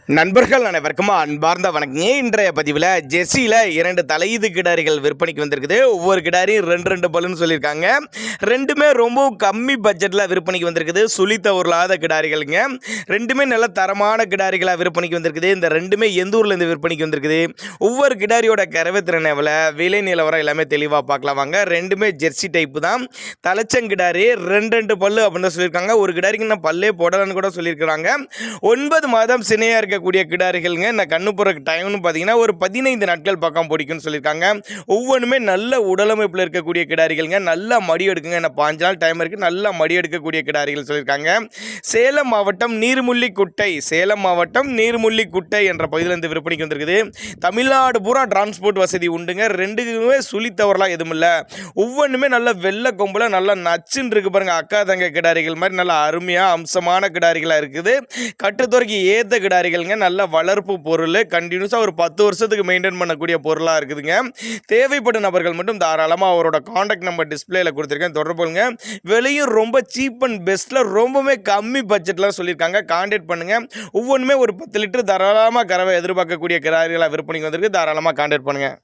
நண்பர்கள் அனைவருக்கும் அன்பார்ந்த வணக்கங்க. இன்றைய பதிவில் ஜெர்சியில் 2 தலையீது கிடாரிகள் விற்பனைக்கு வந்திருக்குது. ஒவ்வொரு கிடாரியும் 2 பல்லுன்னு சொல்லியிருக்காங்க. ரெண்டுமே ரொம்ப கம்மி பட்ஜெட்டில் விற்பனைக்கு வந்திருக்குது. சுழித்த உருளாத கிடாரிகளுங்க. ரெண்டுமே நல்ல தரமான கிடாரிகளாக விற்பனைக்கு வந்திருக்குது. இந்த ரெண்டுமே எந்த ஊர்லேருந்து விற்பனைக்கு வந்திருக்குது, ஒவ்வொரு கிடாரியோட கறவைத்திறன் எவ்வளோ, விலை நிலவரம் எல்லாமே தெளிவாக பார்க்கலாம் வாங்க. ரெண்டுமே ஜெர்சி டைப்பு தான். தலைச்சங்கிடாரி 2 பல்லு அப்படின்னு சொல்லியிருக்காங்க. ஒரு கிடாரிக்கு நான் பல்லே போடலன்னு கூட சொல்லியிருக்கிறாங்க. 9 மாதம் சினையாக இருக்கக்கூடிய கிடாரிகள்ங்க. இந்த கண்ணுப்புற டைம்னு பார்த்தீங்கன்னா ஒரு 15 நாட்கள் பக்கம் பிடிக்கும்னு சொல்லியிருக்காங்க. ஒவ்வொன்றுமே நல்ல உடலமைப்பில் இருக்கக்கூடிய கிடாரிகள்ங்க. நல்லா மடி எடுக்குங்க. என்ன 5 நாள் டைம் இருக்குது. நல்லா மடி எடுக்கக்கூடிய கிடாரிகள் சொல்லியிருக்காங்க. சேலம் மாவட்டம் நீர்முள்ளிக்குட்டை என்ற பகுதியிலிருந்து விற்பனைக்கு வந்திருக்குது. தமிழ்நாடு பூரா டிரான்ஸ்போர்ட் வசதி உண்டுங்க. ரெண்டுக்குமே சுழித்தவரெலாம் எதுவும் இல்லை. ஒவ்வொன்றுமே நல்ல வெள்ளை கொம்பில் நல்லா நச்சுன்னு இருக்கு பாருங்க. அக்கா தங்க கிடாரிகள் மாதிரி நல்ல அருமையாக அம்சமான கிடாரிகளாக இருக்குது. கட்டுத்துறைக்கு ஏற்ற கிடாரிகள்ங்க. நல்ல வளர்ப்பு பொருள், கண்டினியூஸாக ஒரு 10 வருஷத்துக்கு மெயின்டைன் பண்ணக்கூடிய பொருளாக இருக்குதுங்க. தேவைப்படும் நபர்கள் மட்டும் தாராளமாக அவரோட காண்டாக்ட் நம்பர் டிஸ்பிளேல கொடுத்துருக்கேன், தொடர்புங்க. விலையும் ரொம்ப சீப் அண்ட் பெஸ்ட்டில் ரொம்பவே கம்மி பட்ஜெட்டில் சொல்லியிருக்காங்க. கான்டாக்ட் பண்ணுங்கள். ஒவ்வொன்றுமே ஒரு 10 லிட்டர் தாராளமாக கறவை எதிர்பார்க்கக்கூடிய கிடாரிகளாக விற்பனைக்கு வந்திருக்கு. தாராளமாக கான்டாக்ட் பண்ணுங்கள்.